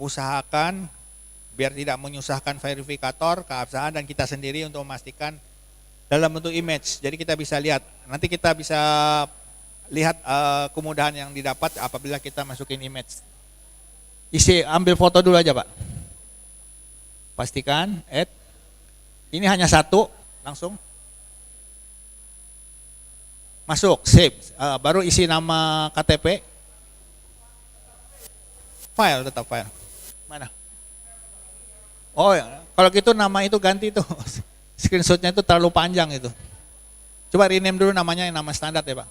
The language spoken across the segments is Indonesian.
usahakan biar tidak menyusahkan verifikator, keabsahan dan kita sendiri untuk memastikan dalam bentuk image. Jadi kita bisa lihat, nanti kita bisa lihat kemudahan yang didapat apabila kita masukin image. Ambil foto dulu aja Pak. Pastikan, add. Ini hanya satu, langsung. Masuk, save. Baru isi nama KTP. File, tetap file. Mana? Oh, kalau gitu nama itu ganti tuh. Screenshotnya itu terlalu panjang itu. Coba rename dulu namanya yang nama standar ya Pak.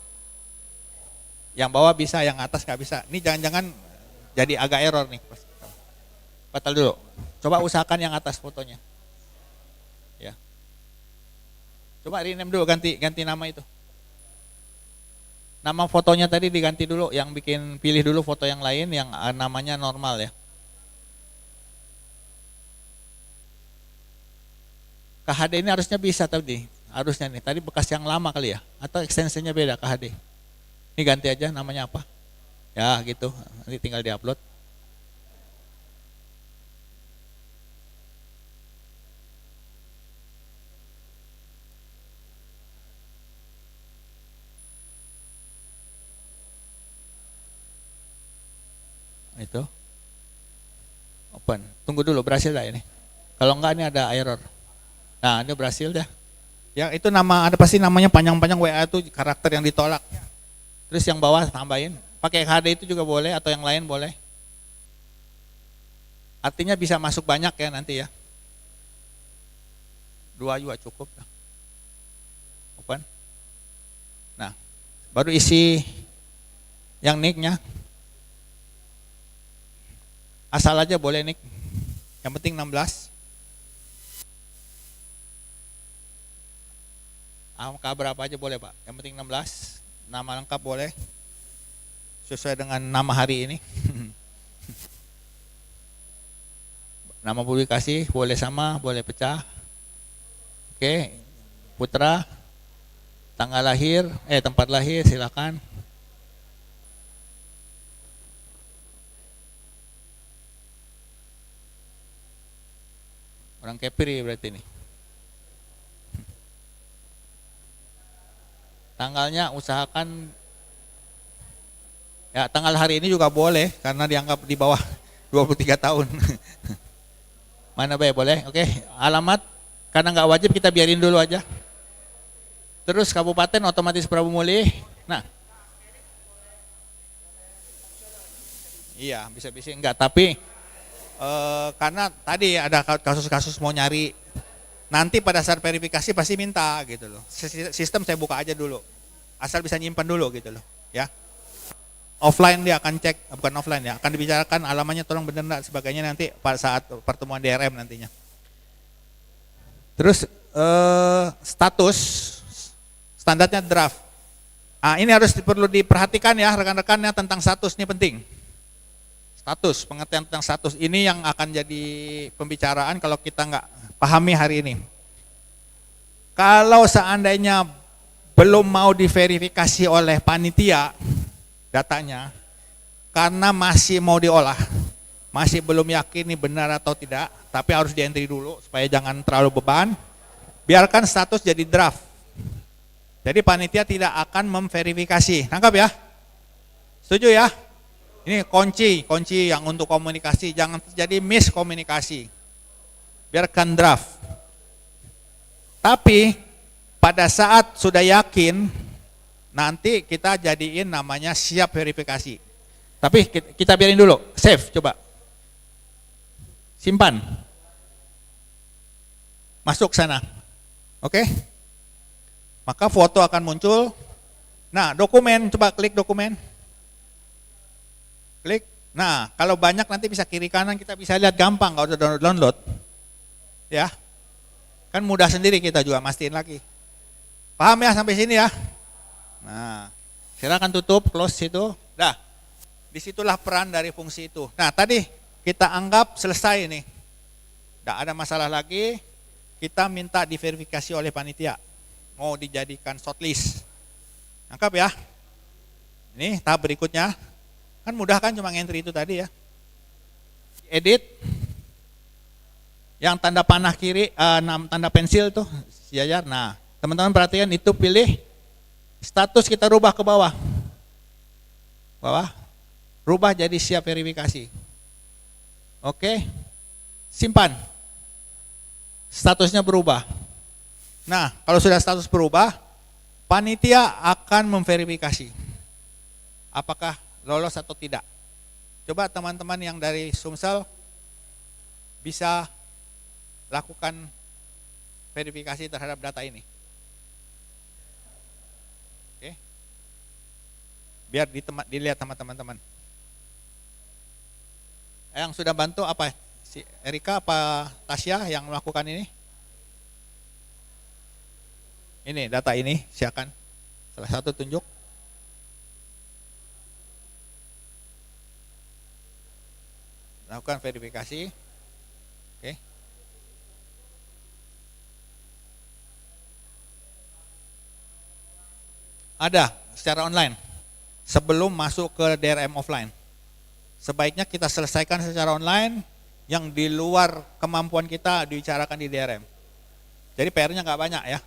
Yang bawah bisa, yang atas nggak bisa. Ini jangan-jangan jadi agak error nih. Batal dulu. Coba usahakan yang atas fotonya. Ya. Coba rename dulu, ganti nama itu. Nama fotonya tadi diganti dulu, yang pilih dulu foto yang lain yang namanya normal ya. KHD ini harusnya bisa tadi, harusnya nih. Tadi bekas yang lama kali ya, atau ekstensinya beda KHD. Ini ganti aja namanya apa? Ya gitu, nanti tinggal diupload. Itu open, tunggu dulu berhasil lah ini. Kalau enggak ini ada error. Nah ini berhasil dah. Ya itu nama, ada pasti namanya panjang-panjang, WA itu karakter yang ditolak. Terus yang bawah tambahin, pakai HD itu juga boleh atau yang lain boleh. Artinya bisa masuk banyak ya nanti ya. 2 juga cukup. Open. Nah baru isi yang nicknya. Asal aja boleh nick. Yang penting 16. Angka berapa aja boleh Pak. Yang penting 16. Nama lengkap boleh. Sesuai dengan nama hari ini. Nama publikasi boleh sama, boleh pecah. Oke. Putra. Tanggal lahir, tempat lahir silakan. Orang Kepri berarti ini. Tanggalnya usahakan ya tanggal hari ini juga boleh karena dianggap di bawah 23 tahun. Mana baik boleh? Oke, alamat karena nggak wajib kita biarin dulu aja. Terus kabupaten otomatis Prabu Muli. Nah, iya bisa-bisa enggak, tapi karena tadi ada kasus-kasus mau nyari. Nanti pada saat verifikasi pasti minta gitu loh. Sistem saya buka aja dulu. Asal bisa nyimpan dulu gitu loh, ya. Offline dia akan cek, bukan offline ya, akan dibicarakan alamannya tolong benar enggak sebagainya nanti pada saat pertemuan DRM nantinya. Terus status standarnya draft. Ini harus perlu diperhatikan ya rekan-rekannya tentang status, ini penting. Status, pengertian tentang status ini yang akan jadi pembicaraan kalau kita nggak pahami hari ini. Kalau seandainya belum mau diverifikasi oleh panitia datanya, karena masih mau diolah, masih belum yakin ini benar atau tidak, tapi harus di entry dulu supaya jangan terlalu beban, biarkan status jadi draft. Jadi panitia tidak akan memverifikasi, nangkap ya? Setuju ya? Ini kunci yang untuk komunikasi, jangan terjadi miskomunikasi. Biarkan draft. Tapi pada saat sudah yakin, nanti kita jadiin namanya siap verifikasi. Tapi kita biarin dulu, save coba. Simpan. Masuk sana. Oke? Maka foto akan muncul. Nah, dokumen, coba klik dokumen. Klik. Nah, kalau banyak nanti bisa kiri kanan kita bisa lihat gampang kalau udah download. Ya. Kan mudah sendiri kita juga mastiin lagi. Paham ya sampai sini ya? Nah, silakan tutup, close situ. Dah. Disitulah peran dari fungsi itu. Nah, tadi kita anggap selesai nih. Tidak ada masalah lagi. Kita minta diverifikasi oleh panitia. Mau dijadikan shortlist. Nangkap ya? Ini tahap berikutnya. Kan mudah kan cuma entry itu tadi ya. edit, yang tanda panah kiri, tanda pensil tuh sejajar. Nah, teman-teman perhatikan itu, pilih status, kita rubah ke bawah. Rubah jadi siap verifikasi. Oke, simpan. Statusnya berubah. Nah, kalau sudah status berubah, panitia akan memverifikasi apakah lolos atau tidak. Coba teman-teman yang dari Sumsel bisa lakukan verifikasi terhadap data ini. Oke. Biar dilihat sama teman-teman. Yang sudah bantu apa? Si Erika apa Tasya yang melakukan ini? Ini data ini, silakan. Salah satu tunjuk. Lakukan verifikasi. Oke. Ada secara online. Sebelum masuk ke DRM offline. Sebaiknya kita selesaikan secara online, yang di luar kemampuan kita dibicarakan di DRM. Jadi PR-nya nggak banyak ya.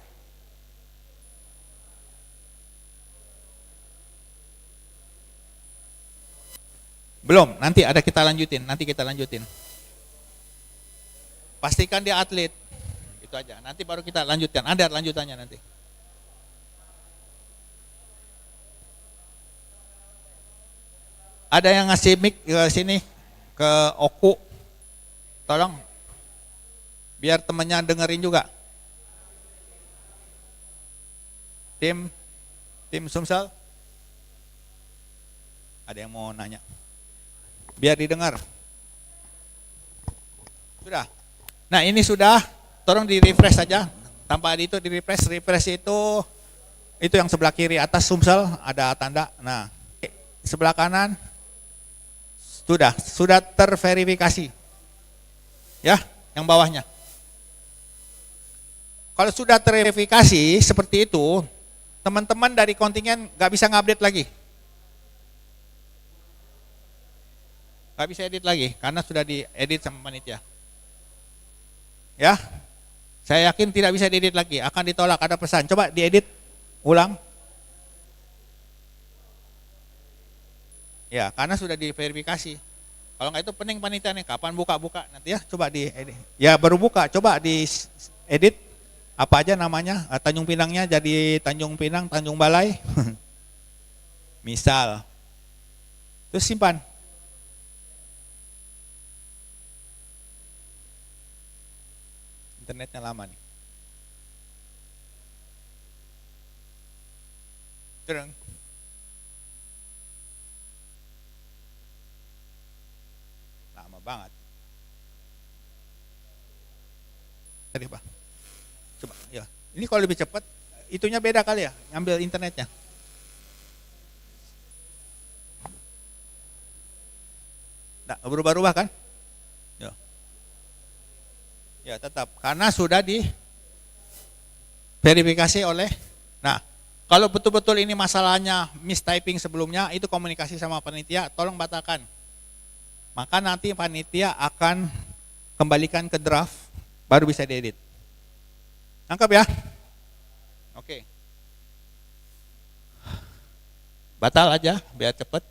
Belum, nanti kita lanjutin. Pastikan dia atlet, itu aja. Nanti baru kita lanjutkan, ada lanjutannya nanti. Ada yang ngasih mic ke sini, ke Oku, tolong, biar temennya dengerin juga. Tim Sumsel, ada yang mau nanya? Biar didengar. Sudah. Nah ini sudah, tolong di refresh saja. Tanpa itu di refresh itu yang sebelah kiri atas Sumsel ada tanda. Nah sebelah kanan sudah terverifikasi. Ya, yang bawahnya. Kalau sudah terverifikasi seperti itu, teman-teman dari kontingen nggak bisa ngupdate lagi. Nggak bisa edit lagi, karena sudah diedit sama panitia. Ya, saya yakin tidak bisa diedit lagi, akan ditolak, ada pesan. Coba diedit ulang. Ya, karena sudah diverifikasi. Kalau nggak itu pening panitia nih, kapan buka nanti ya, coba diedit. Ya baru buka, coba diedit. Apa aja namanya, Tanjung Pinangnya jadi Tanjung Pinang, Tanjung Balai. Misal. Terus simpan. Internetnya lama nih. Terus. Lama banget. Tadi Pak. Coba ya. Ini kalau lebih cepat, itunya beda kali ya, ngambil internetnya. Nah, berubah-ubah kan? Ya tetap, karena sudah diverifikasi oleh. Nah, kalau betul-betul ini masalahnya mistyping sebelumnya, itu komunikasi sama panitia, tolong batalkan. Maka nanti panitia akan kembalikan ke draft, baru bisa diedit. Nangkap ya? Oke. Batal aja, biar cepet.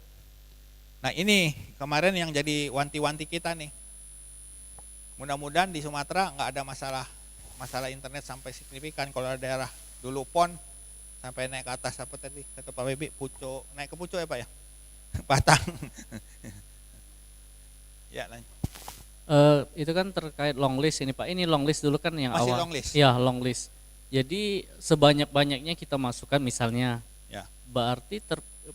Nah ini kemarin yang jadi wanti-wanti kita nih. Mudah-mudahan di Sumatera nggak ada masalah internet sampai signifikan. Kalau ada daerah dulu PON sampai naik ke atas apa tadi kata Pak Bebi, Pucuk, naik ke Pucuk ya Pak ya, Batang. Ya lanjut. Itu kan terkait long list ini Pak. Ini long list dulu kan yang masih awal. Long list. Ya long list. Jadi sebanyak-banyaknya kita masukkan misalnya. Ya. Berarti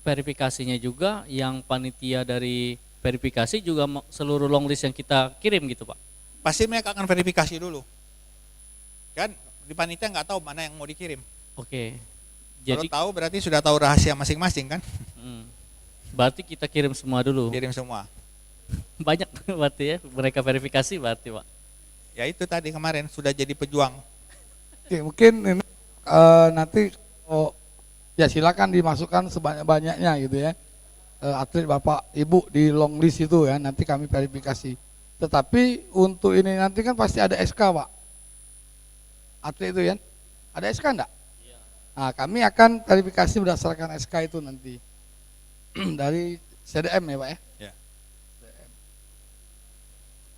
verifikasinya juga yang panitia dari verifikasi juga seluruh long list yang kita kirim gitu Pak. Pasti mereka akan verifikasi dulu. Kan di panitia nggak tahu mana yang mau dikirim. Oke. Kalau Jadi tahu berarti sudah tahu rahasia masing-masing kan? Berarti kita kirim semua dulu. Kirim semua. Banyak berarti ya mereka verifikasi berarti Pak. Ya itu tadi kemarin sudah jadi pejuang. Oke, mungkin ini nanti ya silakan dimasukkan sebanyak-banyaknya gitu ya. Atlet Bapak Ibu di long list itu ya, nanti kami verifikasi. Tetapi untuk ini nanti kan pasti ada SK, Pak. Atlet itu ya. Ada SK enggak? Nah, kami akan verifikasi berdasarkan SK itu nanti. Dari CDM ya, Pak ya. Ya.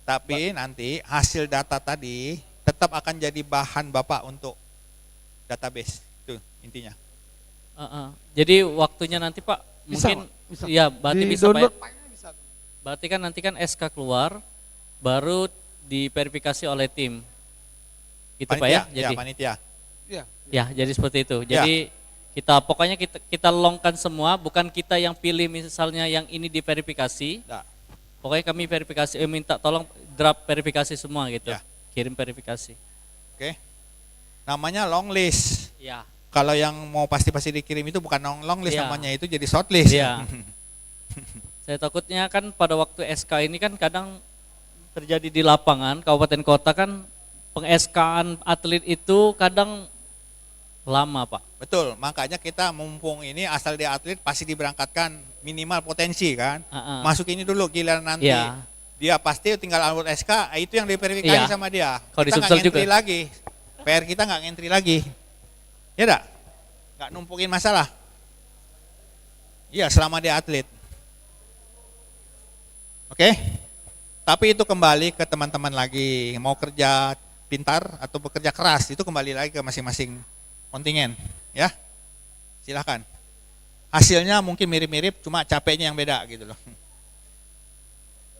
Tapi nanti hasil data tadi tetap akan jadi bahan Bapak untuk database. Itu intinya. Jadi waktunya nanti Pak Bisa, mungkin Pak, bisa. ya berarti Di bisa Pak. Ya? download filenya bisa. Berarti kan nanti kan SK keluar baru diverifikasi oleh tim. Gitu Pak ya. Ya, Jadi panitia. Iya. ya jadi seperti itu. Jadi pokoknya kita longkan semua, bukan kita yang pilih misalnya yang ini diverifikasi. Nah, Pokoknya kami verifikasi, minta tolong draft verifikasi semua gitu. Ya. Kirim verifikasi. oke. Namanya long list. Ya. Kalau yang mau pasti-pasti dikirim itu bukan long list Ya. namanya, itu jadi short list. Iya. Saya takutnya kan pada waktu SK ini kan kadang terjadi di lapangan, kabupaten kota kan peng-SK-an atlet itu kadang lama Pak. Betul, makanya kita mumpung ini asal dia atlet pasti diberangkatkan minimal potensi kan. Masuk ini dulu, giliran nanti Iya. dia pasti tinggal upload SK, itu yang diverifikasi Iya. sama dia. Kalau Kita nggak disubsel ngentri juga. lagi. PR kita nggak ngentri lagi. Ya enggak? Nggak numpukin masalah. Iya, selama dia atlet. Oke? Tapi itu kembali ke teman-teman lagi, mau kerja pintar atau bekerja keras, itu kembali lagi ke masing-masing kontingen, ya. Silahkan. Hasilnya mungkin mirip-mirip, cuma capeknya yang beda gitu loh.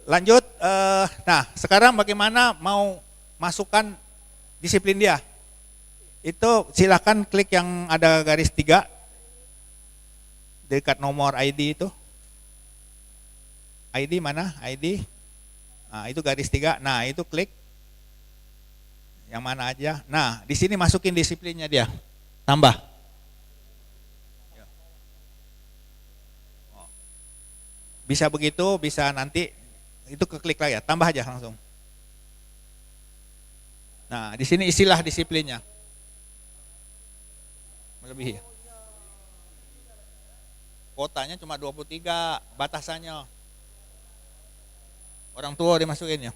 Lanjut, nah sekarang bagaimana mau masukkan disiplin dia? Itu silahkan klik yang ada garis 3 dekat nomor ID itu. ID mana? ID. Nah, itu garis 3. Nah, itu klik. Yang mana aja. Nah, di sini masukin disiplinnya dia. Tambah. Bisa begitu, bisa nanti itu keklik lagi ya. Tambah aja langsung. Nah, di sini istilah disiplinnya. Melebihi. Kotanya cuma 23, batasannya. Orang tua dimasukin ya.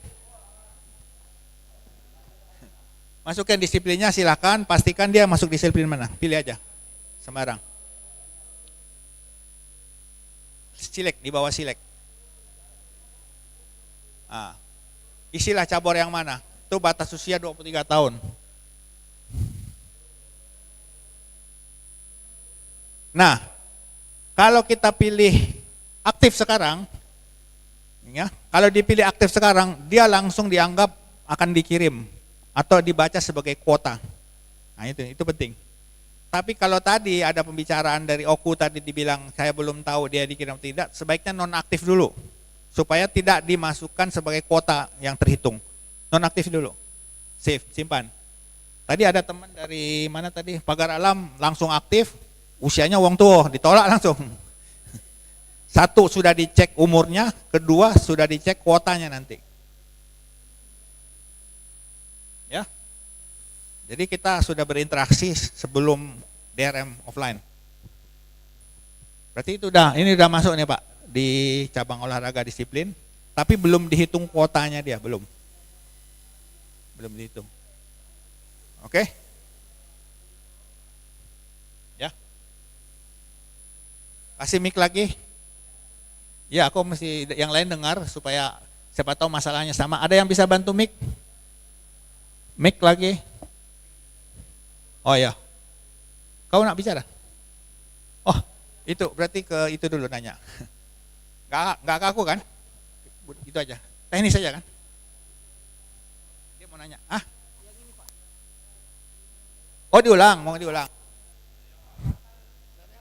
Masukkan disiplinnya silakan, pastikan dia masuk disiplin mana. Pilih aja. Sembarang. Silek, di bawah silek. Nah, isilah cabur yang mana? Itu batas usia 23 tahun. Nah, kalau kita pilih aktif sekarang, ya, kalau dipilih aktif sekarang, dia langsung dianggap akan dikirim atau dibaca sebagai kuota. Nah itu penting. Tapi kalau tadi ada pembicaraan dari Oku tadi dibilang saya belum tahu dia dikirim atau tidak, sebaiknya nonaktif dulu supaya tidak dimasukkan sebagai kuota yang terhitung. Nonaktif dulu, save, simpan. Tadi ada teman dari mana tadi, Pagar Alam langsung aktif, usianya wong tua, ditolak langsung. Satu sudah dicek umurnya, kedua sudah dicek kuotanya nanti. Ya. Jadi kita sudah berinteraksi sebelum DRM offline. Berarti itu ini udah masuk nih Pak di cabang olahraga disiplin, tapi belum dihitung kuotanya dia, belum dihitung. Oke? Ya. Kasih mic lagi. Ya, aku mesti yang lain dengar supaya siapa tahu masalahnya sama. Ada yang bisa bantu mic? Mic lagi. Oh ya. Kau nak bicara? Oh, itu berarti ke itu dulu nanya. Enggak ke aku kan? Itu aja. Teknis aja kan? Dia mau nanya. Ah? Oh, diulang, mau diulang.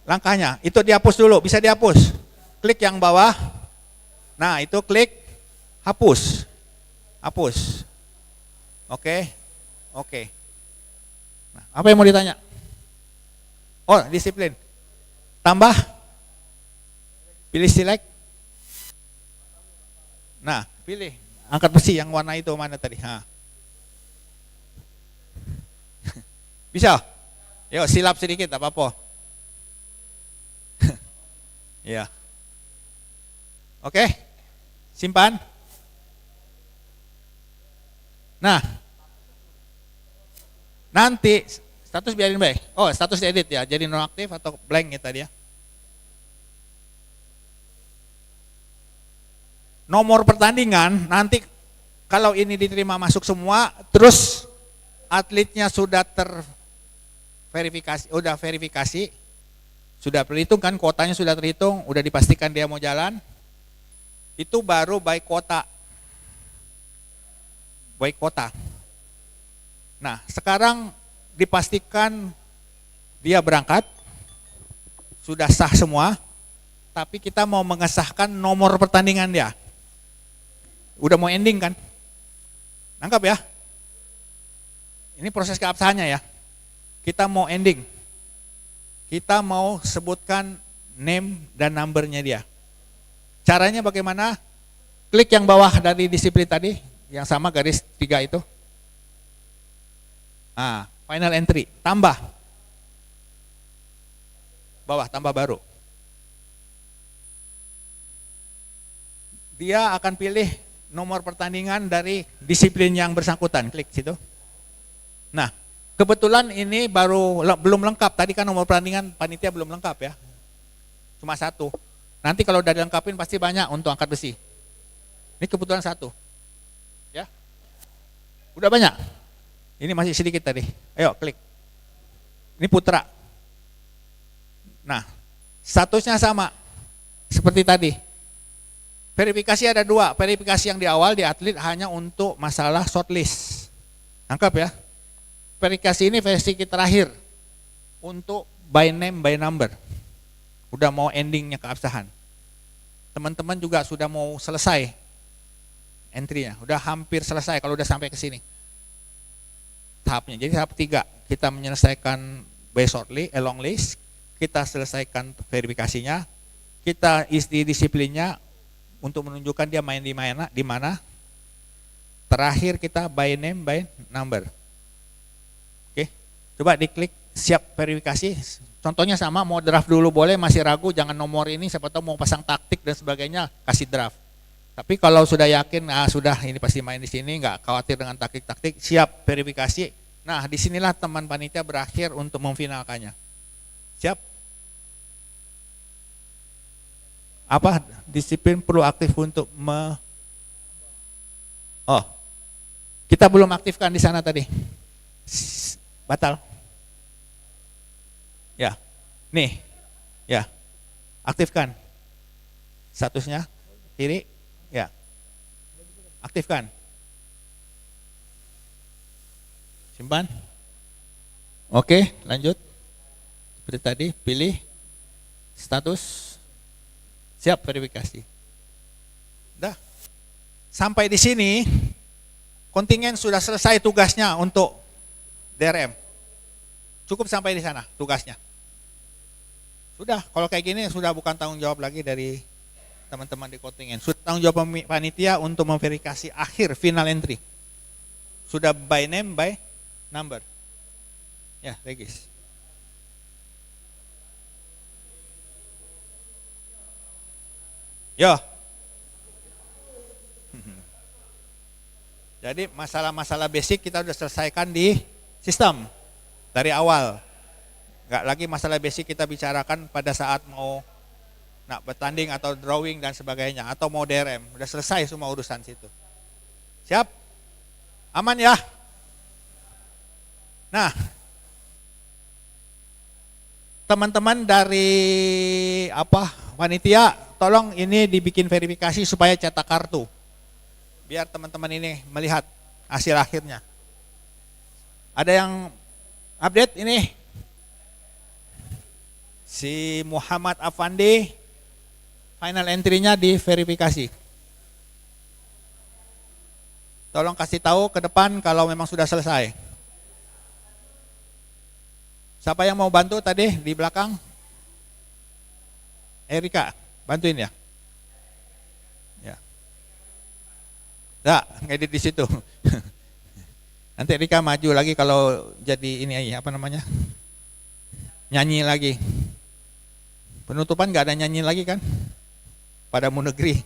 Langkahnya, itu dihapus dulu, bisa dihapus. Klik yang bawah. Nah, itu klik hapus. Hapus. Oke. Oke. Nah, apa yang mau ditanya? Oh, disiplin. Tambah. Pilih select. Nah, pilih. Angkat besi yang warna itu mana tadi? Ha. Bisa? Yuk, silap sedikit, apa-apa. Ya. Oke, simpan. Nah, nanti status biarin baik. Oh, status edit ya, jadi nonaktif atau blank ya tadi ya. Nomor pertandingan nanti kalau ini diterima masuk semua, terus atletnya sudah terverifikasi, udah verifikasi, sudah terhitung kan, kuotanya sudah terhitung, udah dipastikan dia mau jalan, itu baru by kuota. By kuota. Nah, sekarang dipastikan dia berangkat, sudah sah semua, tapi kita mau mengesahkan nomor pertandingan dia. Udah mau ending kan? Nangkap ya? Ini proses keabsahannya ya. Kita mau ending. Kita mau sebutkan name dan numbernya dia. Caranya bagaimana? Klik yang bawah dari disiplin tadi, yang sama garis 3 itu. Nah, final entry, tambah. Bawah, tambah baru. Dia akan pilih nomor pertandingan dari disiplin yang bersangkutan, klik situ. Nah, kebetulan ini belum lengkap, tadi kan nomor pertandingan panitia belum lengkap ya. Cuma 1. Nanti kalau udah dilengkapin pasti banyak untuk angkat besi. Ini kebetulan 1. Ya. Udah banyak. Ini masih sedikit tadi. Ayo klik. Ini putra. Nah, statusnya sama seperti tadi. Verifikasi ada 2, verifikasi yang di awal di atlet hanya untuk masalah shortlist. Angkap ya. Verifikasi ini versi terakhir untuk by name by number. Udah mau endingnya keabsahan. Teman-teman juga sudah mau selesai entry-nya, udah hampir selesai kalau udah sampai ke sini. Tahapnya. Jadi tahap 3 kita menyelesaikan by shortlist, long list, kita selesaikan verifikasinya, kita isi disiplinnya untuk menunjukkan dia main di mana. Terakhir kita by name by number. Oke, coba diklik siap verifikasi. Contohnya sama, mau draft dulu boleh, masih ragu jangan nomor ini, siapa tahu mau pasang taktik dan sebagainya, kasih draft. Tapi kalau sudah yakin, sudah ini pasti main di sini, nggak khawatir dengan taktik-taktik, siap verifikasi. Nah, disinilah teman panitia berakhir untuk memfinalkannya. Siap? Apa disiplin perlu aktif untuk kita belum aktifkan di sana tadi. Batal. Ya. Nih. Ya. Aktifkan. Statusnya kiri. Ya. Aktifkan. Simpan. Oke, lanjut. Seperti tadi, pilih status. Siap verifikasi. Udah. Sampai di sini kontingen sudah selesai tugasnya untuk DRM. Cukup sampai di sana tugasnya. Sudah, kalau kayak gini sudah bukan tanggung jawab lagi dari teman-teman di kontingen. Sudah tanggung jawab panitia untuk memverifikasi akhir final entry. Sudah by name by number. Ya, Regis. Yo. Jadi masalah-masalah basic kita sudah selesaikan di sistem dari awal. Enggak lagi masalah basic kita bicarakan pada saat mau bertanding atau drawing dan sebagainya atau mau DRM. Sudah selesai semua urusan situ. Siap? Aman ya? Nah, teman-teman dari panitia, tolong ini dibikin verifikasi supaya cetak kartu. Biar teman-teman ini melihat hasil akhirnya. Ada yang update ini? Si Muhammad Afandi, final entry-nya diverifikasi. Tolong kasih tahu ke depan kalau memang sudah selesai. Siapa yang mau bantu tadi di belakang? Erika, bantuin ya. Ya. Ngedit di situ. Nanti Erika maju lagi kalau jadi ini nyanyi lagi. Penutupan nggak ada nyanyi lagi kan? Pada mau negeri.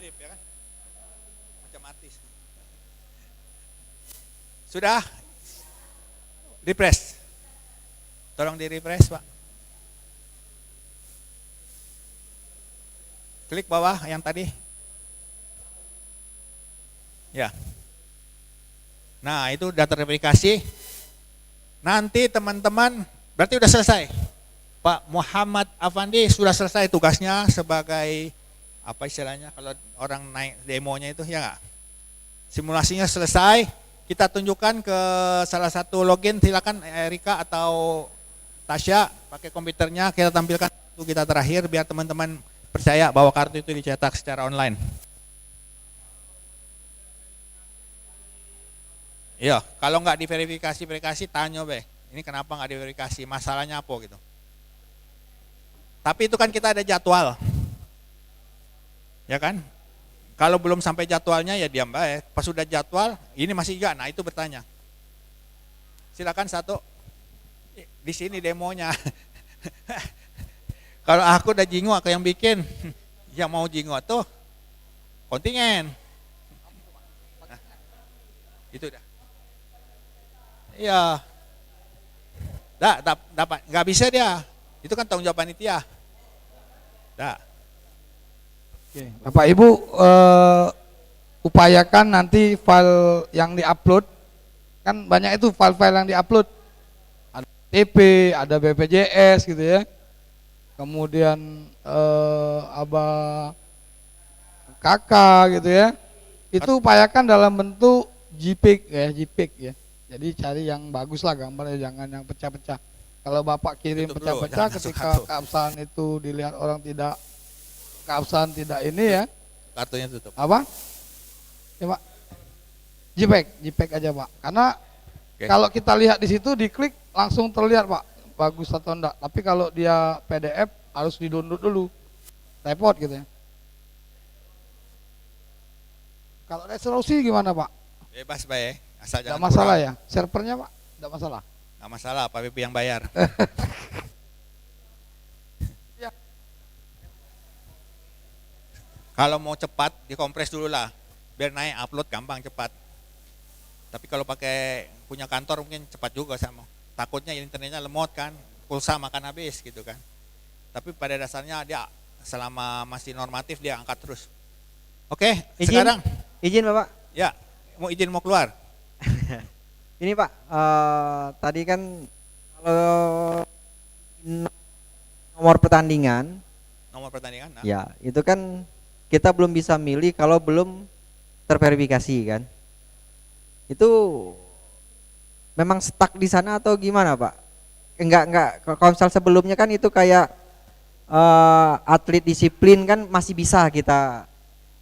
Mirip ya kan? Macam artis. Sudah? Refresh. Tolong di refresh, Pak. Klik bawah yang tadi. Ya. Nah, itu udah terverifikasi. Nanti teman-teman berarti udah selesai. Pak Muhammad Afandi sudah selesai tugasnya sebagai apa istilahnya kalau orang naik demonya itu ya nggak? Simulasinya selesai. Kita tunjukkan ke salah satu login, silakan Erika atau Tasya pakai komputernya, kita tampilkan itu kita terakhir biar teman-teman percaya bahwa kartu itu dicetak secara online. Iya, kalau nggak diverifikasi tanya be, ini kenapa nggak diverifikasi, masalahnya apa gitu. Tapi itu kan kita ada jadwal, ya kan? Kalau belum sampai jadwalnya ya diam baik. Pas sudah jadwal, ini masih enggak, nah itu bertanya. Silakan satu, di sini demonya. Kalau aku udah jingo, aku yang bikin, yang mau jingo tuh kontingen. Nah, itu dah. Iya. Dapat, nggak bisa dia. Itu kan tanggung jawab panitia. Dah. Oke. Bapak Ibu upayakan nanti file yang diupload, kan banyak itu file-file yang diupload. Ada TP, ada BPJS gitu ya. Kemudian kakak gitu ya. Itu upayakan dalam bentuk JPEG ya. Jadi cari yang bagus lah gambarnya, jangan yang pecah-pecah. Kalau Bapak kirim pecah-pecah ketika keabsahan itu dilihat orang tidak keabsahan tidak ini ya. Kartunya tutup. Apa? Ya Pak. JPEG aja Pak. Karena kalau kita lihat di situ diklik langsung terlihat Pak bagus atau enggak. Tapi kalau dia PDF harus di-download dulu. Repot gitu ya. Kalau resolusi gimana Pak? Bebas baik. Asal Enggak jangan masalah kurang. ya. Servernya Pak? Enggak masalah. Nggak masalah, Pak Pipi yang bayar. Ya. Kalau mau cepat, dikompres dulu lah. Biar naik upload gampang cepat. Tapi kalau pakai punya kantor mungkin cepat juga sama. Takutnya internetnya lemot kan, pulsa makan habis gitu kan. Tapi pada dasarnya dia selama masih normatif dia angkat terus. Oke, sekarang. Izin Bapak. Ya, mau izin mau keluar. Ini Pak, tadi kan kalau nomor pertandingan, Nah. ya itu kan kita belum bisa milih kalau belum terverifikasi kan. Itu memang stuck di sana atau gimana Pak? Enggak. Kalau misal sebelumnya kan itu kayak atlet disiplin kan masih bisa kita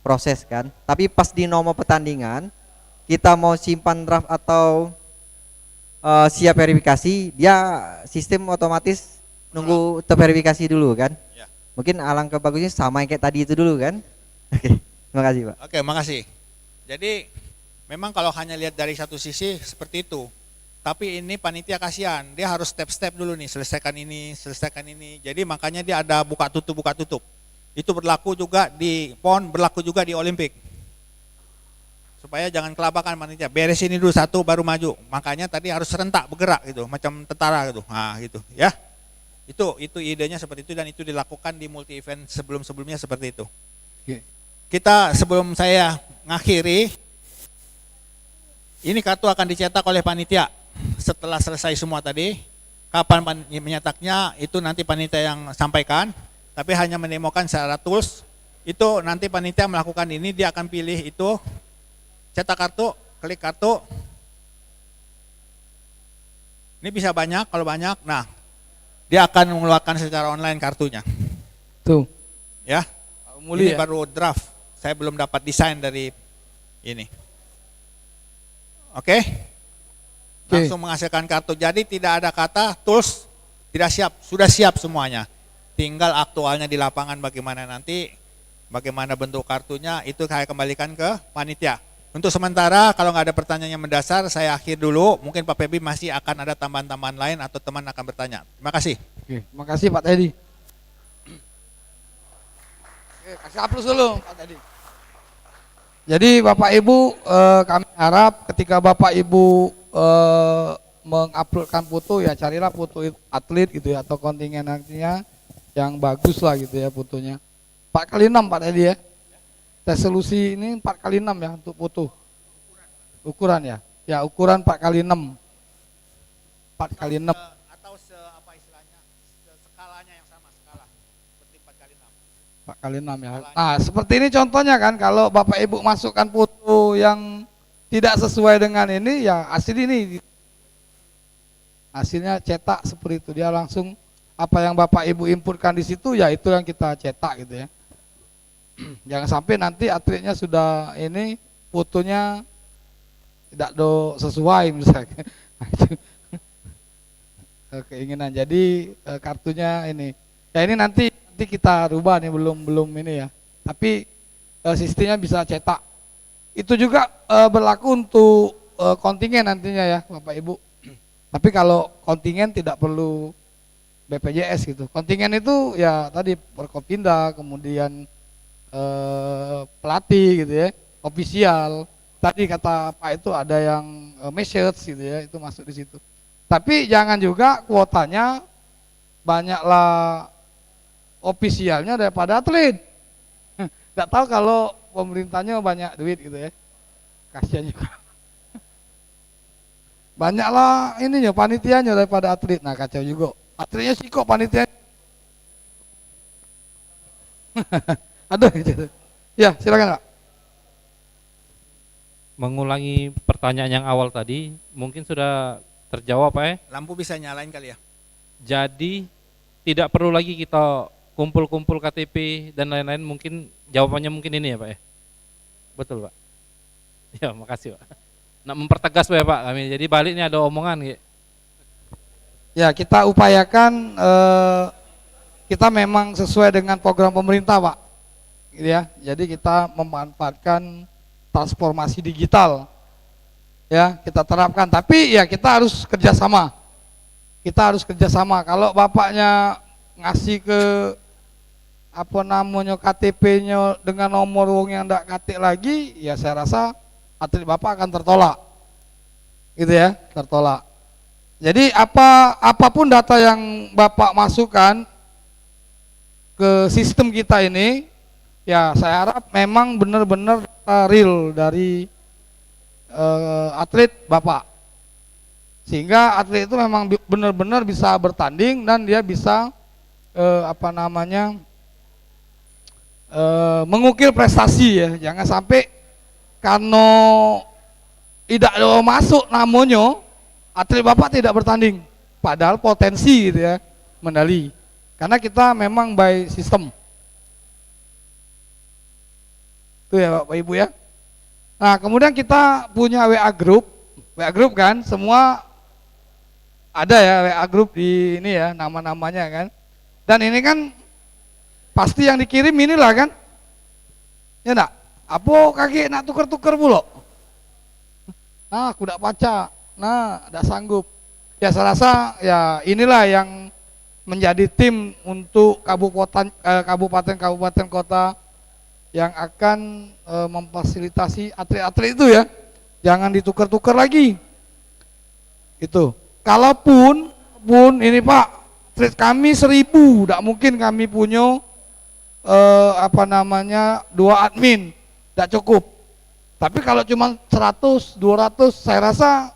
proses kan. Tapi pas di nomor pertandingan kita mau simpan draft atau siap verifikasi, dia sistem otomatis nunggu terverifikasi dulu kan. Ya. Mungkin alangkah bagusnya sama yang kayak tadi itu dulu kan. Oke, terima kasih Pak. Oke, makasih. Jadi memang kalau hanya lihat dari satu sisi seperti itu. Tapi ini panitia kasihan, dia harus step-step dulu nih, selesaikan ini. Jadi makanya dia ada buka tutup. Itu berlaku juga di PON, berlaku juga di Olimpik. Supaya jangan kelabakan panitia, beresin ini dulu satu baru maju. Makanya tadi harus serentak bergerak gitu, macam tentara gitu. Nah, gitu ya. Itu idenya seperti itu dan itu dilakukan di multi event sebelumnya seperti itu. Oke. Kita sebelum saya ngakhiri, ini kartu akan dicetak oleh panitia setelah selesai semua tadi. Kapan menyetaknya itu nanti panitia yang sampaikan, tapi hanya mendemokan secara tools. Itu nanti panitia melakukan ini, dia akan pilih itu, cetak kartu, klik kartu. Ini bisa banyak, kalau banyak, nah dia akan mengeluarkan secara online kartunya. Tuh. Ya, ini baru draft. Saya belum dapat desain dari ini. Oke? Langsung menghasilkan kartu. Jadi tidak ada kata tools tidak siap, sudah siap semuanya. Tinggal aktualnya di lapangan bagaimana nanti, bagaimana bentuk kartunya, itu saya kembalikan ke panitia. Untuk sementara kalau nggak ada pertanyaan yang mendasar, saya akhir dulu. Mungkin Pak Febi masih akan ada tambahan-tambahan lain atau teman akan bertanya. Terima kasih. Oke, terima kasih Pak Teddy. Oke, kasih aplaus dulu Pak Teddy. Jadi Bapak Ibu, kami harap ketika Bapak Ibu menguploadkan foto, ya carilah foto atlet gitu ya, atau kontingen nantinya yang bagus lah gitu ya fotonya. 4x6 Pak tadi ya. Resolusi ini 4x6 ya untuk foto. Ukuran ya. Ya ukuran 4x6. 4x6. Atau apa istilahnya, skalanya yang sama, skala seperti 4x6. 4x6 ya. Nah seperti ini contohnya kan, kalau Bapak Ibu masukkan foto yang tidak sesuai dengan ini, ya hasil ini. Hasilnya cetak seperti itu, dia langsung apa yang Bapak Ibu inputkan di situ, ya itu yang kita cetak gitu ya. Jangan sampai nanti atletnya sudah ini, fotonya tidak sesuai misalnya. Keinginan, jadi kartunya ini. Ya ini nanti kita rubah nih, belum ini ya. Tapi sistemnya bisa cetak. Itu juga berlaku untuk kontingen nantinya ya Bapak Ibu. Tapi kalau kontingen tidak perlu BPJS gitu. Kontingen itu ya tadi Forkopimda, kemudian pelatih gitu ya, ofisial. Tadi kata Pak itu ada yang message gitu ya, itu masuk di situ. Tapi jangan juga kuotanya banyaklah ofisialnya daripada atlet. Nggak tahu kalau pemerintahnya banyak duit gitu ya, kasihan juga. Banyaklah ininya panitianya daripada atlet, nah kacau juga. Atletnya sih kok panitia. Aduh gitu. Ya silakan Pak. Mengulangi pertanyaan yang awal tadi, mungkin sudah terjawab Pak ya. Lampu bisa nyalain kali ya. Jadi tidak perlu lagi kita kumpul-kumpul KTP dan lain-lain, mungkin jawabannya mungkin ini ya Pak ya. Betul Pak. Ya makasih Pak. Nak mempertegas ya Pak kami, jadi balik ini ada omongan gitu. Ya kita upayakan kita memang sesuai dengan program pemerintah Pak, gitu ya. Jadi kita memanfaatkan transformasi digital, ya kita terapkan. Tapi ya kita harus kerjasama. Kita harus kerjasama. Kalau bapaknya ngasih ke apa namanya KTP-nya dengan nomor wong yang tidak katik lagi, ya saya rasa atlet bapak akan tertolak, gitu ya, tertolak. Jadi apapun data yang bapak masukkan ke sistem kita ini, ya saya harap memang benar-benar real dari atlet bapak, sehingga atlet itu memang benar-benar bisa bertanding dan dia bisa mengukir prestasi ya. Jangan sampai karena tidak masuk namanya atlet bapak tidak bertanding, padahal potensi gitu ya medali, karena kita memang by sistem itu ya Bapak Ibu ya. Nah kemudian kita punya WA group kan, semua ada ya WA group di ini ya, nama-namanya kan, dan ini kan pasti yang dikirim inilah kan, ya enggak? Apa kaki nak tuker-tuker pula? Nah, aku tidak baca, nah, tidak sanggup. Ya saya rasa ya inilah yang menjadi tim untuk kabupaten kota yang akan memfasilitasi atlet-atlet itu ya. Jangan ditukar-tukar lagi. Itu. Kalaupun ini Pak, atlet kami 1000, tidak mungkin kami punya 2 admin. Tidak cukup. Tapi kalau cuma 100, 200 saya rasa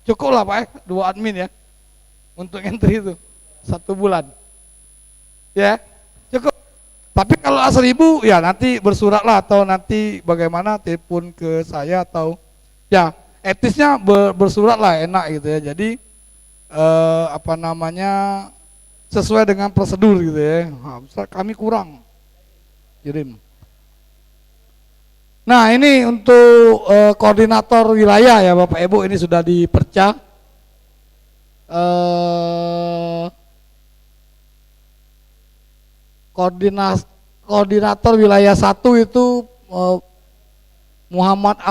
cukup lah Pak ya, 2 admin ya untuk entry itu 1 bulan ya, cukup. Tapi kalau 1000 ya nanti bersurat lah, atau nanti bagaimana telepon ke saya, atau ya etisnya bersurat lah, enak gitu ya. Jadi sesuai dengan prosedur gitu ya. Nah, kami kurang kirim. Nah ini untuk koordinator wilayah ya Bapak Ibu, ini sudah dipercah. Koordinator wilayah 1 itu Muhammad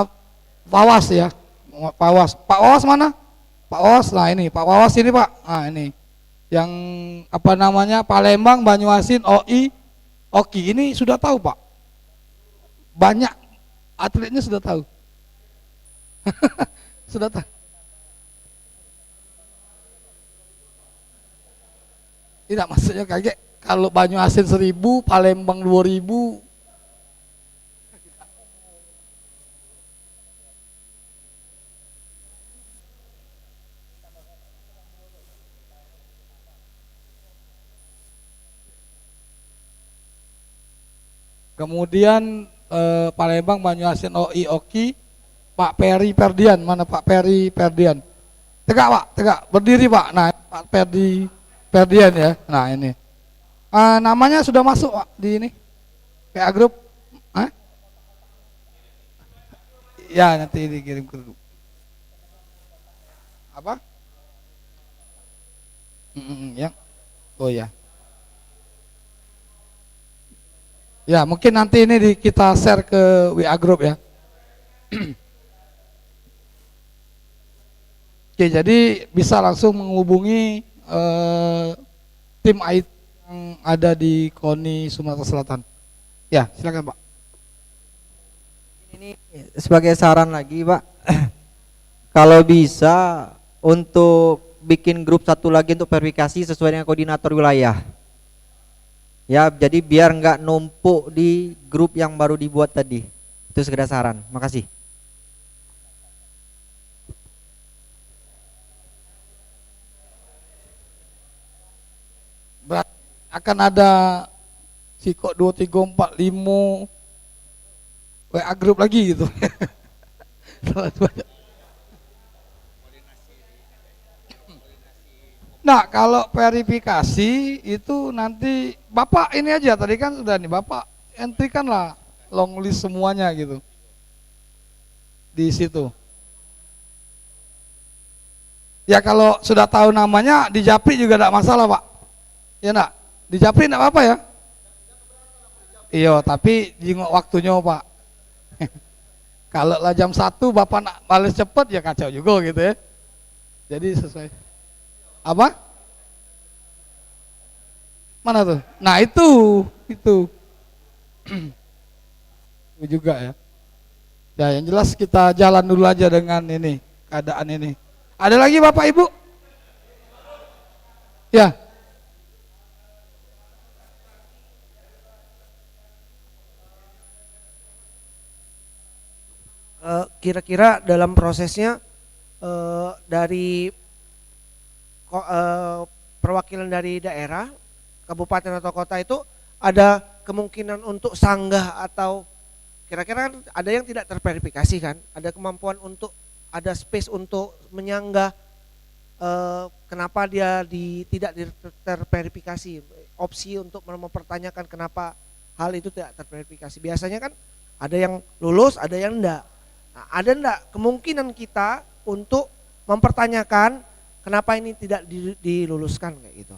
Pawas ya. Pak Wawas mana? Pak Wawas, nah ini Pak Wawas ini Pak. Nah ini yang Palembang, Banyuasin, OI, Oki, ini sudah tahu Pak. Banyak Atletnya sudah tahu. Sudah tahu. Tidak, maksudnya kayak kalau Banyuasin 1.000, Palembang 2.000. Kemudian Palembang, Banyuasin, OI, Oki, Pak Peri Perdian, mana Pak Peri Perdian? Tegak Pak, tegak, berdiri Pak. Nah, Pak Peri Perdian ya. Nah ini, namanya sudah masuk Pak di ini, PA Group. Hah? Ya nanti dikirim ke grup. Apa? Ya, oh ya. Ya mungkin nanti ini kita share ke WA Group ya. Oke, jadi bisa langsung menghubungi tim IT yang ada di KONI Sumatera Selatan. Ya, silakan Pak. Ini sebagai saran lagi Pak, kalau bisa untuk bikin grup satu lagi untuk verifikasi sesuai dengan koordinator wilayah. Ya, jadi biar nggak numpuk di grup yang baru dibuat tadi. Itu sekedar saran. Makasih. Akan ada Sikok 2, 3, 4, 5 WA Group lagi gitu. Nah, kalau verifikasi itu nanti Bapak ini aja, tadi kan sudah nih Bapak entry kan lah long list semuanya gitu di situ. Ya kalau sudah tahu namanya di Japri juga tidak masalah Pak. Ya enggak? Di Japri enggak apa-apa ya? Iya, tapi jenguk waktunya Pak. Kalau lah jam 1 Bapak nak balas cepat ya kacau juga gitu ya. Jadi sesuai. Apa? Mana tuh? Nah itu. Itu juga ya. Ya yang jelas kita jalan dulu aja dengan ini, keadaan ini. Ada lagi Bapak Ibu? Ya. Kira-kira dalam prosesnya dari perwakilan dari daerah, kabupaten atau kota itu ada kemungkinan untuk sanggah atau kira-kira kan ada yang tidak terverifikasi kan, ada kemampuan untuk ada space untuk menyanggah kenapa dia tidak terverifikasi, opsi untuk mempertanyakan kenapa hal itu tidak terverifikasi. Biasanya kan ada yang lulus, ada yang enggak. Nah, ada enggak kemungkinan kita untuk mempertanyakan kenapa ini tidak diluluskan kayak gitu?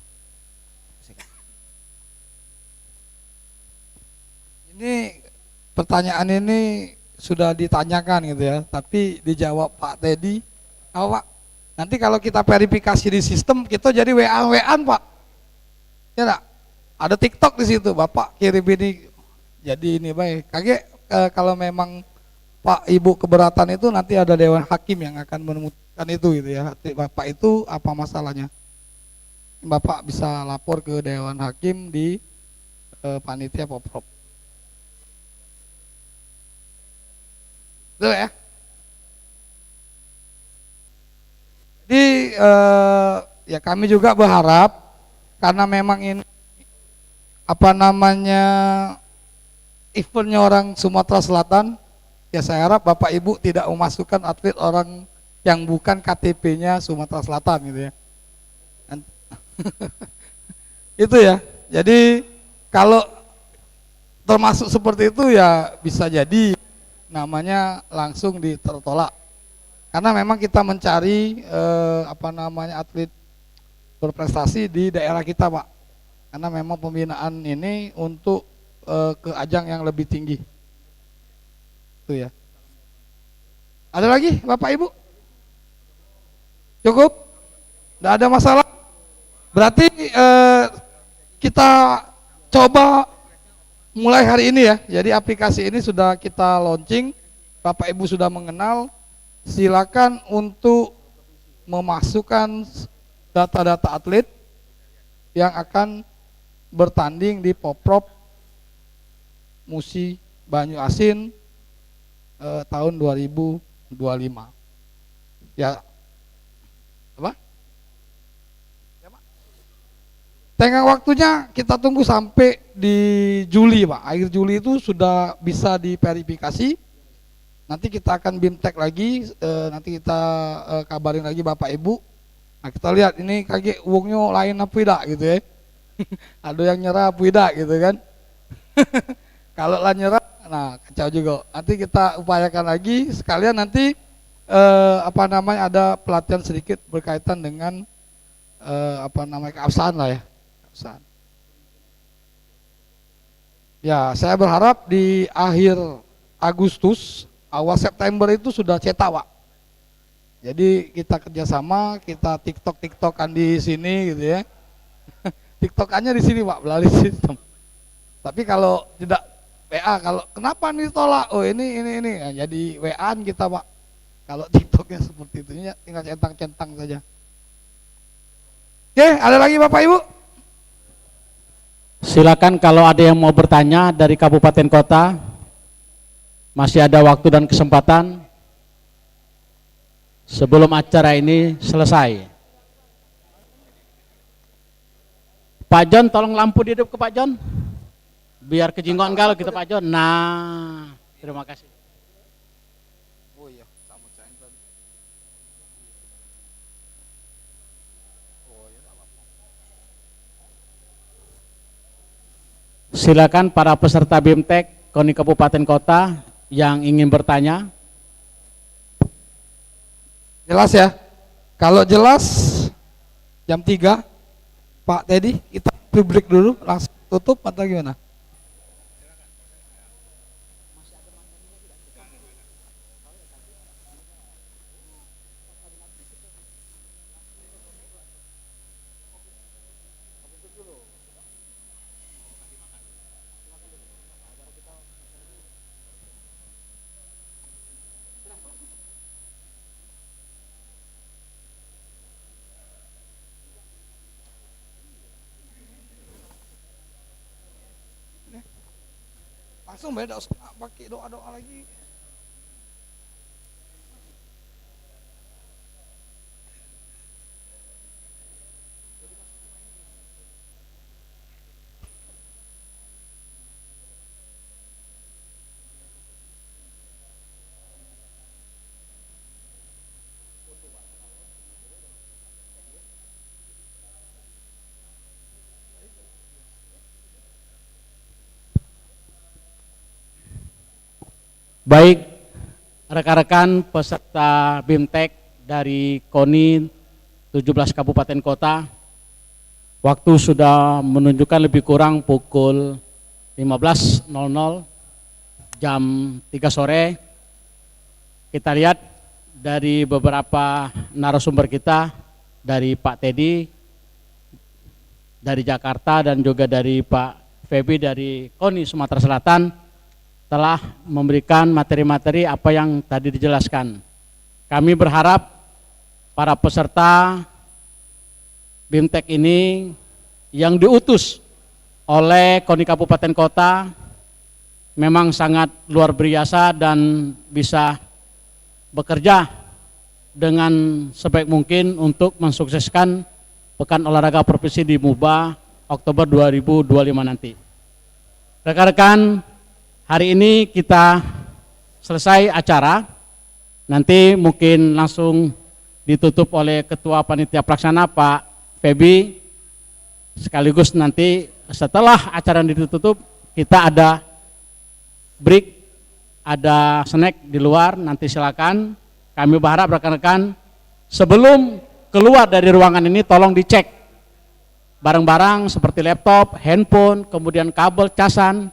Ini pertanyaan ini sudah ditanyakan gitu ya, tapi dijawab Pak Teddy. Pak, nanti kalau kita verifikasi di sistem kita jadi WA-WAan Pak. Ya enggak? Ada TikTok di situ, Bapak kirim ini jadi ini baik. Kaget kalau memang Pak Ibu keberatan itu nanti ada Dewan Hakim yang akan menemukan itu gitu ya. Bapak itu apa masalahnya? Bapak bisa lapor ke Dewan Hakim di panitia Poprov. Betul ya? Jadi ya kami juga berharap karena memang ini apa namanya eventnya orang Sumatera Selatan, ya saya harap Bapak Ibu tidak memasukkan atlet orang yang bukan KTP-nya Sumatera Selatan gitu ya. Itu ya. Jadi kalau termasuk seperti itu ya bisa jadi namanya langsung ditolak. Karena memang kita mencari apa namanya atlet berprestasi di daerah kita, Pak. Karena memang pembinaan ini untuk ke ajang yang lebih tinggi. Itu ya. Ada lagi Bapak Ibu? Cukup? Tidak ada masalah? Berarti kita coba mulai hari ini ya. Jadi aplikasi ini sudah kita launching Bapak Ibu sudah mengenal, silakan untuk memasukkan data-data atlet yang akan bertanding di Poprov Musi Banyu Asin tahun 2025. Ya, apa? Tengah waktunya kita tunggu sampai di Juli, Pak. Akhir Juli itu sudah bisa diverifikasi. Nanti kita akan BIMTEK lagi, nanti kita kabarin lagi Bapak Ibu. Nah, kita lihat ini kaki uangnya lain apa tidak gitu ya. Ada yang nyerah apa tidak gitu kan. Kalau lah nyerah, nah kacau juga. Nanti kita upayakan lagi sekalian nanti ada pelatihan sedikit berkaitan dengan keabsahan lah ya. Keabsahan. Ya, saya berharap di akhir Agustus, awal September itu sudah cetak, Pak. Jadi kita kerjasama, kita TikTok-TikTokan di sini gitu ya. TikTokannya di sini, Pak, melalui sistem. Tapi kalau tidak WA, kalau kenapa nih tolak? Oh ini. Nah, jadi WA-an kita, Pak. Kalau TikToknya seperti itu, tinggal centang-centang saja. Oke, ada lagi Bapak Ibu? Silakan kalau ada yang mau bertanya dari kabupaten kota, masih ada waktu dan kesempatan sebelum acara ini selesai. Pak John, tolong lampu dihidup ke Pak John, biar kejinggoan kalau kita Pak John. Nah, terima kasih. Oh iya, sama saya tadi. Oh iya, enggak apa-apa. Silakan para peserta BIMTEK KONI Kabupaten Kota yang ingin bertanya. Jelas ya? Kalau jelas jam 3 Pak Teddy, kita break dulu, langsung tutup atau gimana? Langsung beda, pakai doa-doa lagi. Baik, rekan-rekan peserta BIMTEK dari KONI 17 Kabupaten Kota, waktu sudah menunjukkan lebih kurang pukul 15.00, jam 3 sore. Kita lihat dari beberapa narasumber kita, dari Pak Teddy dari Jakarta dan juga dari Pak Febi dari KONI Sumatera Selatan, telah memberikan materi-materi apa yang tadi dijelaskan. Kami berharap para peserta BIMTEK ini yang diutus oleh KONI Kabupaten Kota memang sangat luar biasa dan bisa bekerja dengan sebaik mungkin untuk mensukseskan Pekan Olahraga Provinsi di MUBA Oktober 2025 nanti. Rekan-rekan, hari ini kita selesai acara, nanti mungkin langsung ditutup oleh Ketua Panitia Pelaksana Pak Febi, sekaligus nanti setelah acara ditutup kita ada break, ada snack di luar, nanti silakan. Kami berharap rekan-rekan sebelum keluar dari ruangan ini tolong dicek barang-barang seperti laptop, handphone, kemudian kabel, casan,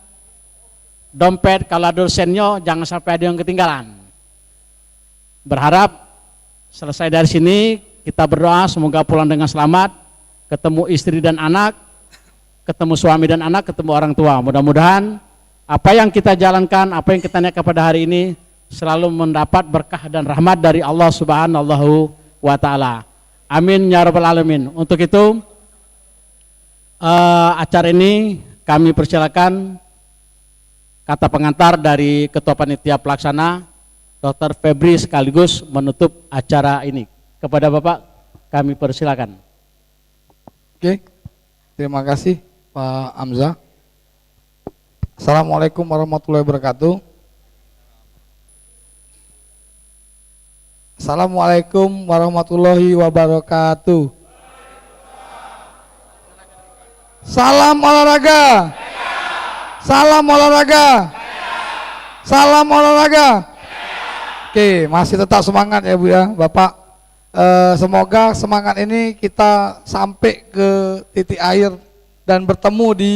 dompet, kalau ada dosennya jangan sampai ada yang ketinggalan. Berharap selesai dari sini kita berdoa semoga pulang dengan selamat, ketemu istri dan anak, ketemu suami dan anak, ketemu orang tua. Mudah-mudahan apa yang kita jalankan, apa yang kita naik pada hari ini selalu mendapat berkah dan rahmat dari Allah Subhanahu wa taala. Amin ya rabbal alamin. Untuk itu acara ini kami persilakan kata pengantar dari Ketua Panitia Pelaksana Dr. Febri sekaligus menutup acara ini. Kepada Bapak kami persilakan. Oke, terima kasih Pak Hamzah. Assalamualaikum warahmatullahi wabarakatuh. Assalamualaikum warahmatullahi wabarakatuh. Salam olahraga. Salam olahraga. Salam olahraga. Oke, masih tetap semangat ya Bu ya, Bapak. Semoga semangat ini kita sampai ke titik air dan bertemu di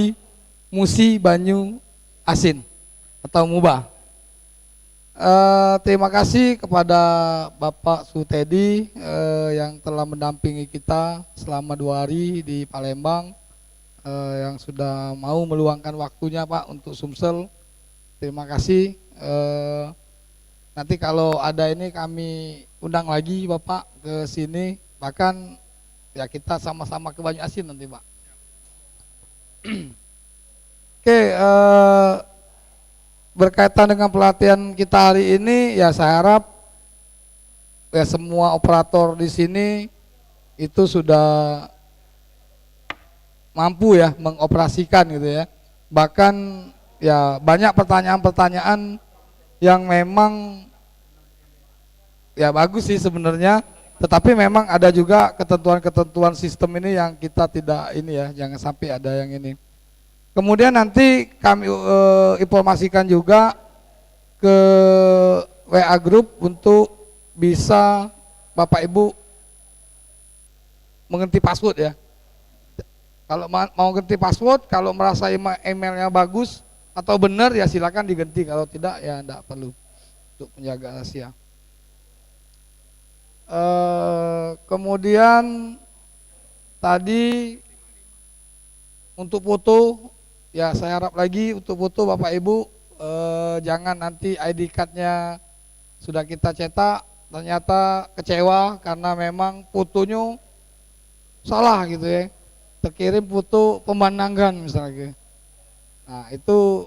Musi Banyu Asin atau Muba. Terima kasih kepada Bapak Sutedi yang telah mendampingi kita selama 2 hari di Palembang, yang sudah mau meluangkan waktunya Pak untuk Sumsel. Terima kasih. Nanti kalau ada ini kami undang lagi Bapak ke sini, bahkan ya kita sama-sama ke Banyu Asin nanti Pak. Oke, berkaitan dengan pelatihan kita hari ini, ya saya harap ya semua operator di sini itu sudah mampu ya mengoperasikan gitu ya. Bahkan ya banyak pertanyaan-pertanyaan yang memang ya bagus sih sebenarnya, tetapi memang ada juga ketentuan-ketentuan sistem ini yang kita tidak ini ya, jangan sampai ada yang ini. Kemudian nanti kami informasikan juga ke WA Group untuk bisa Bapak Ibu mengerti password ya. Kalau mau ganti password, kalau merasa emailnya bagus atau benar ya silakan diganti, kalau tidak ya tidak perlu untuk menjaga rahasia. Kemudian tadi untuk foto ya saya harap lagi untuk foto Bapak Ibu jangan nanti ID cardnya sudah kita cetak ternyata kecewa karena memang fotonya salah gitu ya, terkirim foto pemandangan misalnya. Nah itu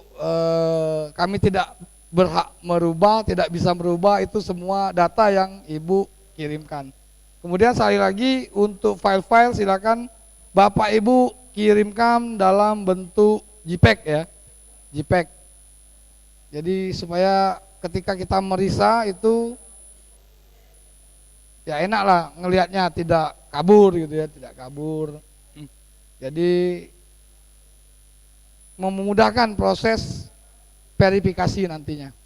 kami tidak berhak merubah, tidak bisa merubah, itu semua data yang Ibu kirimkan. Kemudian sekali lagi untuk file-file silakan Bapak Ibu kirimkan dalam bentuk JPEG ya, JPEG. Jadi supaya ketika kita merisa itu ya enak lah ngelihatnya, tidak kabur gitu ya, tidak kabur. Jadi memudahkan proses verifikasi nantinya.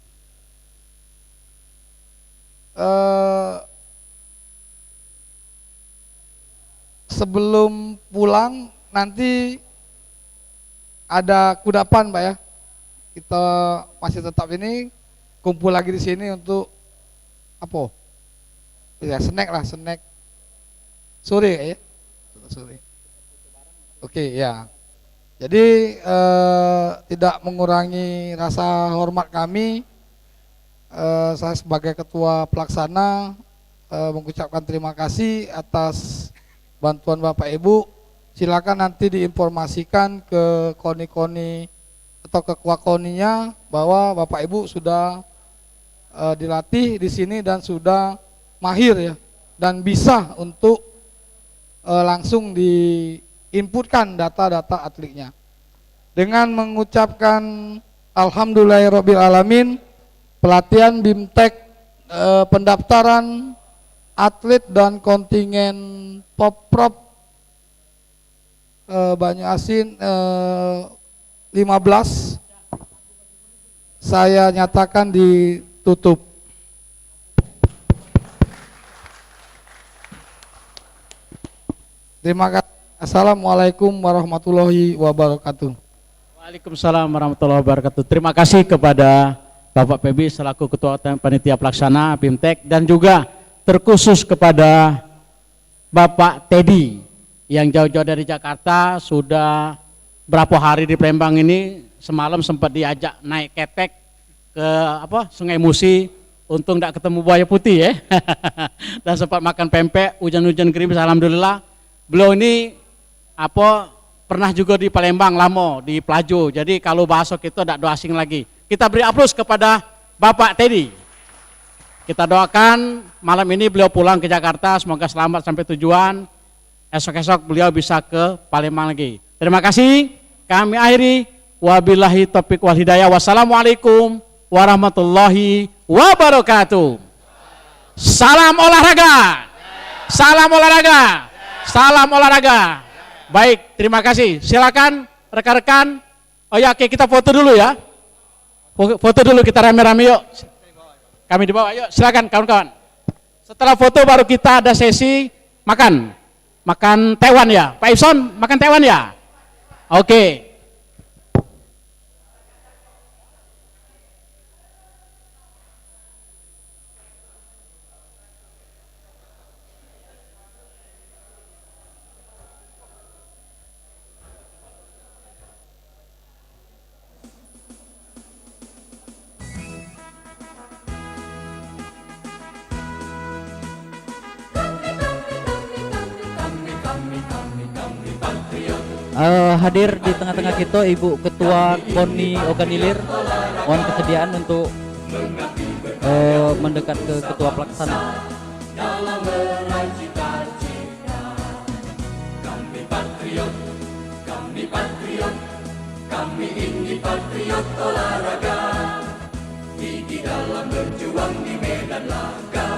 Sebelum pulang nanti ada kudapan Pak ya. Kita masih tetap ini kumpul lagi di sini untuk apa? Ya snack lah, snack sore ya. Sore. Oke ya. Jadi tidak mengurangi rasa hormat kami. Saya sebagai ketua pelaksana mengucapkan terima kasih atas bantuan Bapak Ibu. Silakan nanti diinformasikan ke koni-koni atau ke kuakoninya bahwa Bapak Ibu sudah dilatih di sini dan sudah mahir ya, dan bisa untuk langsung diinputkan data-data atletnya. Dengan mengucapkan alhamdulillahirabbil alamin, pelatihan BIMTEK pendaftaran atlet dan kontingen Popprov Banyu Asin 15 saya nyatakan ditutup. Terima kasih. Assalamualaikum warahmatullahi wabarakatuh. Waalaikumsalam warahmatullahi wabarakatuh. Terima kasih kepada Bapak Febri selaku Ketua Panitia Pelaksana BIMTEK, dan juga terkhusus kepada Bapak Teddy yang jauh-jauh dari Jakarta, sudah berapa hari di Palembang ini. Semalam sempat diajak naik ketek ke Sungai Musi Untung tidak ketemu buaya putih ya. Dan sempat makan pempek, hujan-hujan gerimis, alhamdulillah. Beliau ini pernah juga di Palembang lama di Pelajo. Jadi kalau bahasa kita tidak do asing lagi. Kita beri aplaus kepada Bapak Teddy. Kita doakan malam ini beliau pulang ke Jakarta, semoga selamat sampai tujuan. Esok-esok beliau bisa ke Palembang lagi. Terima kasih. Kami akhiri. Wabillahi taufiq wal hidayah. Wassalamualaikum warahmatullahi wabarakatuh. Salam olahraga. Salam olahraga. Salam olahraga. Baik, terima kasih. Silakan rekan-rekan. Oh ya, oke, kita foto dulu ya. Foto dulu, kita rame-rame yuk. Kami di bawah, yuk silakan kawan-kawan. Setelah foto baru kita ada sesi makan. Makan tewan ya. Pak Ibson, makan tewan ya? Oke. Hadir di tengah-tengah kita Ibu Ketua KONI Oganilir, mohon kesediaan untuk mendekat ke Ketua Pelaksana. Kami ini patriot olahraga, gigi dalam berjuang di medan laga,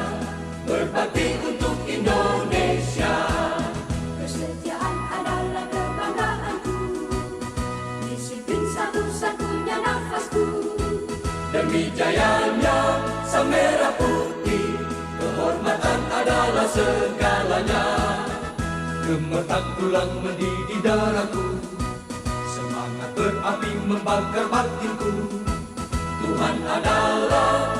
berbakti untuk Indonesia. Kesetiaan adalah kebanggaanku, disiplin satu-satunya nafasku. Demi jayanya sang merah putih, kehormatan adalah segalanya. Gemetar tulang mendidih darahku, semangat berapi membakar batinku. Tuhan adalah